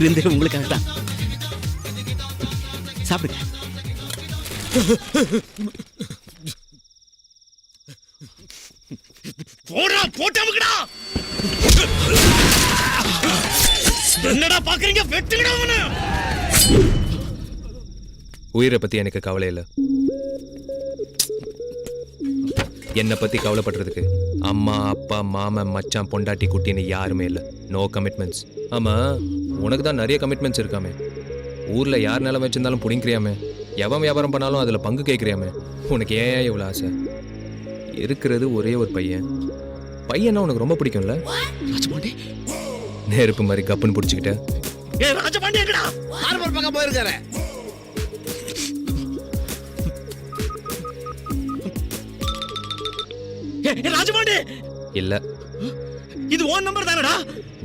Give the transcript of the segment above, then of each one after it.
விருந்தே உங்களுக்காக தான். சாப்பிடுங்க. போடா போட்டாமுக்கடா. என்னடா பாக்குறீங்க? வெட்டுங்கடா அவனை. உயிரை பத்தி எனக்கு கவலை இல்லை. என்னை பத்தி கவலைப்படுறதுக்கு அம்மா அப்பா மாமன் மச்சான் பொண்டாட்டி குட்டின்னு யாருமே இல்லை. No commitments. ஆமா, உனக்கு தான் நிறைய கமிட்மெண்ட்ஸ் இருக்காமே. ஊர்ல யார் நிலம் வச்சிருந்தாலும் புடிங்கிறியாமே. எவன் வியாபாரம் பண்ணாலும் அதுல பங்கு கேட்குறியாமே. உனக்கு ஏன் இவ்வளோ ஆசை? இருக்கிறது ஒரே ஒரு பையன். பையனா உனக்கு ரொம்ப பிடிக்கும்ல? ராஜபாண்டி நெருப்பு மாதிரி கப்புன்னு பிடிச்சிக்கிட்ட. ஏ ராஜபாண்டி எங்கடா? ஹார்பர் பக்கம் போயிருக்காரு. ஏ ராஜபாண்டி இல்ல, இது உன் நம்பர் தானடா?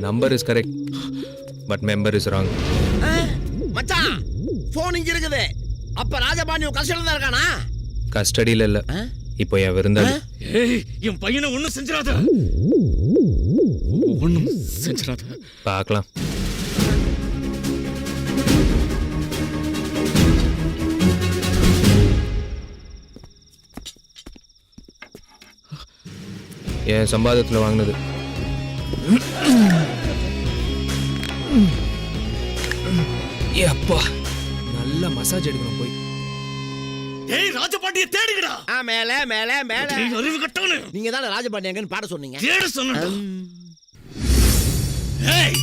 Number is correct but member is wrong. மச்சான் போன் இங்க இருக்குது. அப்ப ராஜபாண்டி கஷ்டம் தான் இருக்கானா? கஸ்டடியில இல்ல, இப்போ என் விருந்தாளி. ஏய் என் பையனை ஒண்ணும் செஞ்சிராத. ஒண்ணும் செஞ்சிராத. பார்க்கலாம். என் சம்பாதத்தில் வாங்கினது. அப்பா நல்ல மசாஜ் எடுக்கணும் போய். ஏய் ராஜபாண்டியை தேடுங்கடா. மேல மேல மேல. ஏய் அறிவு கட்டவனே. நீங்க தான ராஜபாண்டி எங்கன்னு பாட சொன்னீங்க. தேட சொன்னடா. ஏய்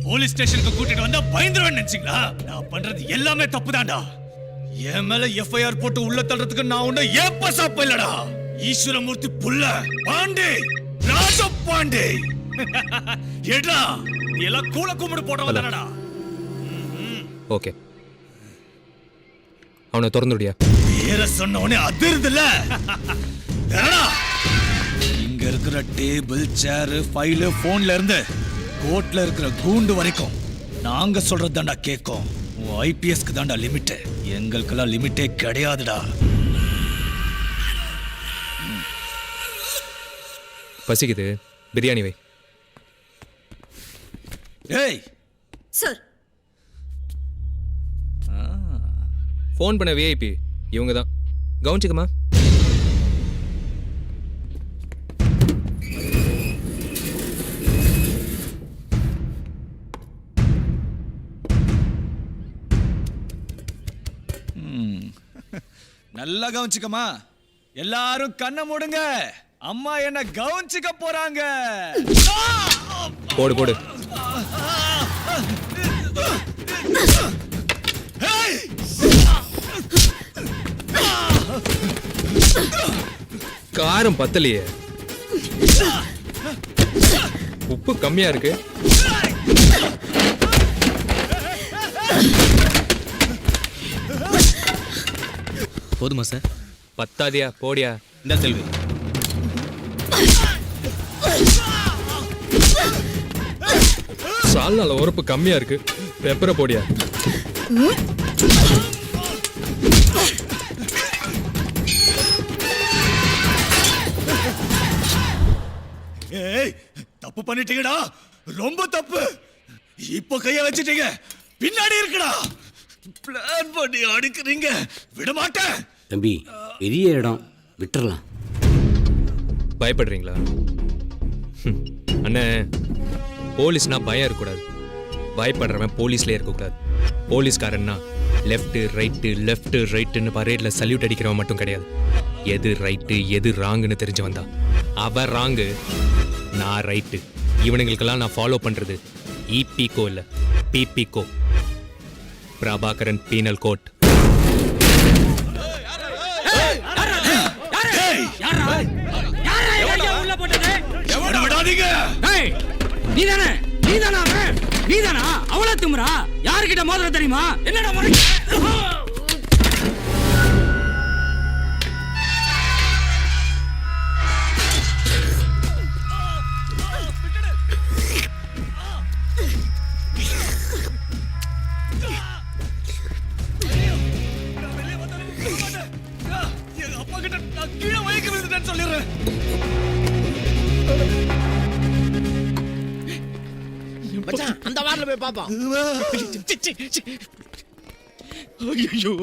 போலீஸ் ஸ்டேஷனுக்கு கூட்டிட்டு வந்தா பயந்துருவேன்னு நினைச்சீங்களா? நான் பண்றது எல்லாமே தப்புதான்டா. என் மேல எஃப்ஐஆர் போட்டு உள்ள தள்ளுறதுக்கு நான் ஒண்ணு ஏப்ப சாப்ப இல்லடா. ஈஸ்வரமூர்த்தி புள்ள பாண்டே, ராஜபாண்டே. ஏடா எல்லாம் கூல கும்பிடு போடுறவன் தானடா. ஓகே, அவனை திறந்து விடியா. பேர சொன்ன உடனே அதிருதுல. இங்க இருக்கிற டேபிள் சேர் ஃபைல் போன்ல இருந்து கோர்ட்ல இருக்கிற கூண்டு வரைக்கும் நாங்க சொல்றது தாண்டா கேட்கும். ஐபிஎஸ்க்கு தாண்டா லிமிட், எங்களுக்கெல்லாம் லிமிட்டே கிடையாதுடா. பசிக்குது, பிரியாணி வை. ஏய் சார், ஃபோன் பண்ண விஐபி இவங்க தான். கவனிச்சுக்கமா. நல்லா கவனிச்சுக்கமா. எல்லாரும் கண்ணை மூடுங்க. அம்மா என்ன கவனிச்சுக்க போறாங்க. போடு போடு. காரம் பத்தலையே, உப்பு கம்மியா இருக்கு. போதுமா சார்? பத்தாதியா? போடியா. இந்த செல்வி. சால்னால உரப்பு கம்மியா இருக்கு, பெப்பரை போடியா. ஏய் தப்பு பண்ணிட்டீங்கடா, ரொம்ப தப்பு. இப்போ கைய வச்சிட்டீங்க, பின்னாடி இருக்குடா. பிளான் பண்ணி அடிக்கிறீங்க, விட மாட்டேன். தம்பி, பெரிய இடம், விட்டுறலாம். பயப்படுறீங்களா? அண்ணே, போலீஸ்னா பயம் இருக்கக்கூடாது. பயப்படுறவன் போலீஸ்லேயே இருக்கக்கூடாது. போலீஸ்காரன்னா லெஃப்ட்டு ரைட்டு லெஃப்ட்டு ரைட்டுன்னு பரேட்ல சல்யூட் அடிக்கிறவன் மட்டும் கிடையாது. எது ரைட்டு எது ராங்குன்னு தெரிஞ்சவன் தான். அவன் ராங்கு, நான் ரைட்டு. இவனுங்களுக்கெல்லாம் நான் ஃபாலோ பண்ணுறது இபிகோ இல்லை, பிபிகோ, பிரபாகரன் பீனல் கோட். நீதானா அவளா திமுறா? யாருக்கிட்ட மோதிர தெரியுமா? என்னடா அப்பா கிட்ட நான் கீழே வைக்க விழுந்துட்டேன்னு சொல்லிடுறேன். மச்சான் அந்த கார்ல போய் பாப்போம். ஐயோ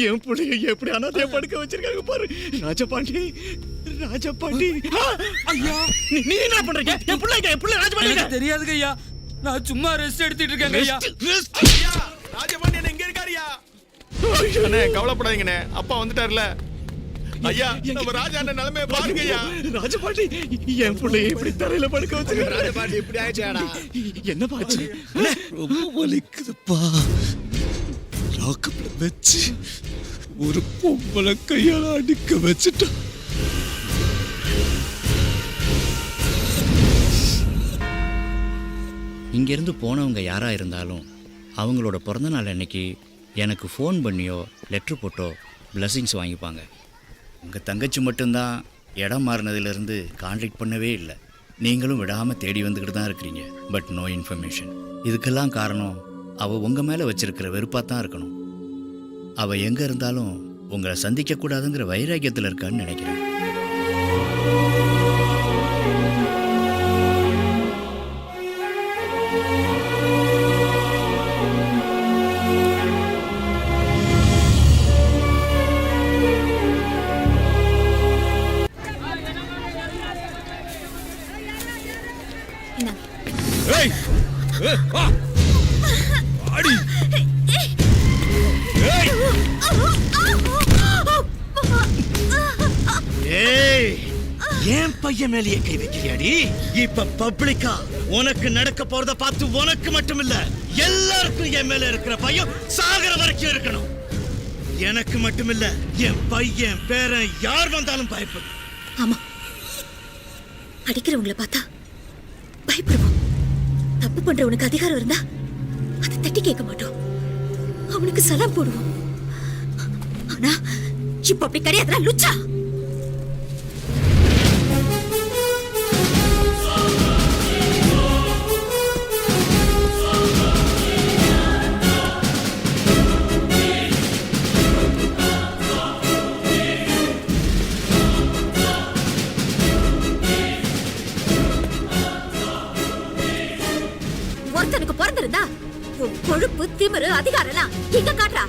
என் பிள்ளைய எப்படி அனாதையா படுக்க வச்சிருக்காங்க பாரு. ராஜபாண்டி ராஜபாண்டி ஐயா நீ என்ன பண்றீங்க? என் பிள்ளை ராஜபாண்டி எனக்கு தெரியாதுங்க ஐயா. நான் சும்மா ரெஸ்ட் எடுத்துட்டு இருக்கேங்க ஐயா. ராஜபாண்டி அண்ணா எங்க இருக்காருயா? அண்ணே கவலைப்படாதீங்கண்ணே, அப்பா வந்துட்டார்ல. ஐயா நம்ம ராஜா அண்ணன் நிலைமையை பாருங்க ஐயா. ராஜபாண்டி என் பிள்ளைய இப்படி தரையில படுக்க வச்சிருக்காங்க. ராஜபாண்டி இப்படி ஆயிடுச்சாடா. என்ன பாச்சு? ரொம்ப வலிக்குதுப்பா. லாக்கப்ல வச்சு ஒரு பொம்பளை கையால அடிக்க வச்சுட்டா. இங்கேருந்து போனவங்க யாராக இருந்தாலும் அவங்களோட பிறந்தநாள் அன்னைக்கு எனக்கு ஃபோன் பண்ணியோ லெட்ரு போட்டோ பிளெஸிங்ஸ் வாங்கிப்பாங்க. உங்கள் தங்கச்சி மட்டும்தான் இடம் மாறினதுலேருந்து கான்டாக்ட் பண்ணவே இல்லை. நீங்களும் விடாமல் தேடி வந்துக்கிட்டு தான் இருக்கிறீங்க. But no information. இதுக்கெல்லாம் காரணம் அவள் உங்கள் மேலே வச்சிருக்கிற வெறுப்பாக தான் இருக்கணும். அவள் எங்கே இருந்தாலும் உங்களை சந்திக்கக்கூடாதுங்கிற வைராக்கியத்தில் இருக்கான்னு நினைக்கிறேன். ஏய் வா அடி. ஏய் ஏன் பையன் மேலேயே கை வைக்கிறியாடி? இப்ப பப்ளிக்கா உனக்கு நடக்க போறத பார்த்து உனக்கு மட்டும் இல்ல எல்லாருக்கும் என் மேல இருக்கிற பையன் சாகர வரைக்கும் இருக்கணும். எனக்கு மட்டும் இல்ல என் பையன் பேரன் யார் வந்தாலும் பயப்படும். ஆமா, அடிக்கிறவங்களை பார்த்தா பயப்படுவோம். தப்பு பண்றவனுக்கு அதிகாரம் இருந்தா அதை தட்டி கேட்க மாட்டோம். அவனுக்கு சலாம் போடுவோம். ஆனா இப்ப அப்படி கிடையாதுடா லுச்சா. ஒருத்தனுக்கு பிறந்திருந்தா உன் கொழுப்பு திமிரு அதிகாரம் எங்க காட்டுறா?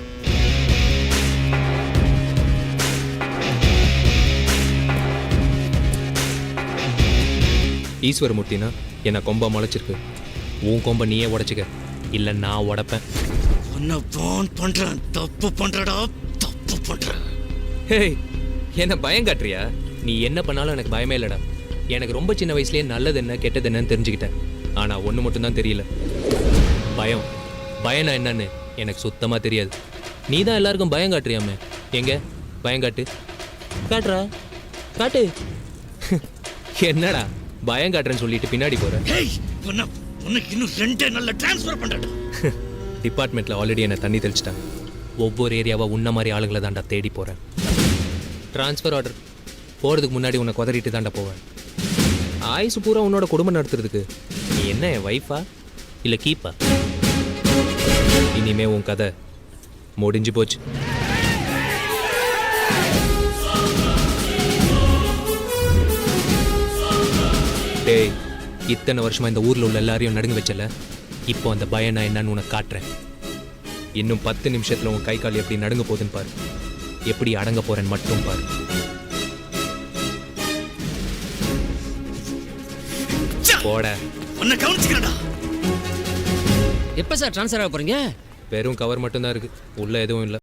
ஈஸ்வரமூர்த்தினா என்ன கொம்பா முளைச்சிருக்கு. உன் கொம்பை நீயே உடைச்சிக்க, இல்லை நான் உடைப்பேன். உன்னை வான் பண்றேன். தப்பு பண்றடா, தப்பு பண்ற. ஹேய், என்ன பயம் காட்டுறியா? நீ என்ன பண்ணாலும் எனக்கு பயமே இல்லைடா. எனக்கு ரொம்ப சின்ன வயசுலேயே நல்லது என்ன கெட்டது என்னன்னு தெரிஞ்சுக்கிட்டேன். ஆனால் ஒன்று மட்டும்தான் தெரியல, பயம். பயம்னா என்னன்னு எனக்கு சுத்தமாக தெரியாது. நீ தான் எல்லாருக்கும் பயம் காட்டுறியாமே. எங்க பயம் காட்டு, காட்டுறா, காட்டு. என்னடா பயம் காட்டுறேன்னு சொல்லிட்டு பின்னாடி போற? ஏய் உனக்கு இன்னும் 2 நாள்ல ட்ரான்ஸ்ஃபர் பண்றடா. டிபார்ட்மெண்ட்டில் ஆல்ரெடி என்னை தண்ணி தெளிச்சிட்டாங்க. ஒவ்வொரு ஏரியாவாக உன்ன மாதிரி ஆளுங்களை தாண்டா தேடி போகிறேன். ட்ரான்ஸ்ஃபர் ஆர்டர் போகிறதுக்கு முன்னாடி உன்னை குதறிட்டு தாண்டா போவேன். ஆயுசு பூரா உன்னோட குடும்பம் நடத்துறதுக்கு நீ என்ன என் வைஃபா இல்லை கீப்பா? இனிமே உன் கதை முடிஞ்சு போச்சு. டேய், இத்தனை வருஷமா இந்த ஊரில் உள்ள எல்லாரையும் நடுங்க வச்சல. இப்போ அந்த பயம் நான் என்னன்னு உனக்கு காட்டுறேன். இன்னும் 10 நிமிஷத்தில் உன் கை கால் எப்படி நடுங்க போகுதுன்னு பாரு. எப்படி அடங்க போறேன்னு மட்டும் பாரு. போட. உன்னை கவனிச்சுக்கிறடா. எப்போ சார் ட்ரான்ஸ்ஃபர் ஆக போகிறீங்க? வெறும் கவர் மட்டும்தான் இருக்கு, உள்ள எதுவும் இல்லை.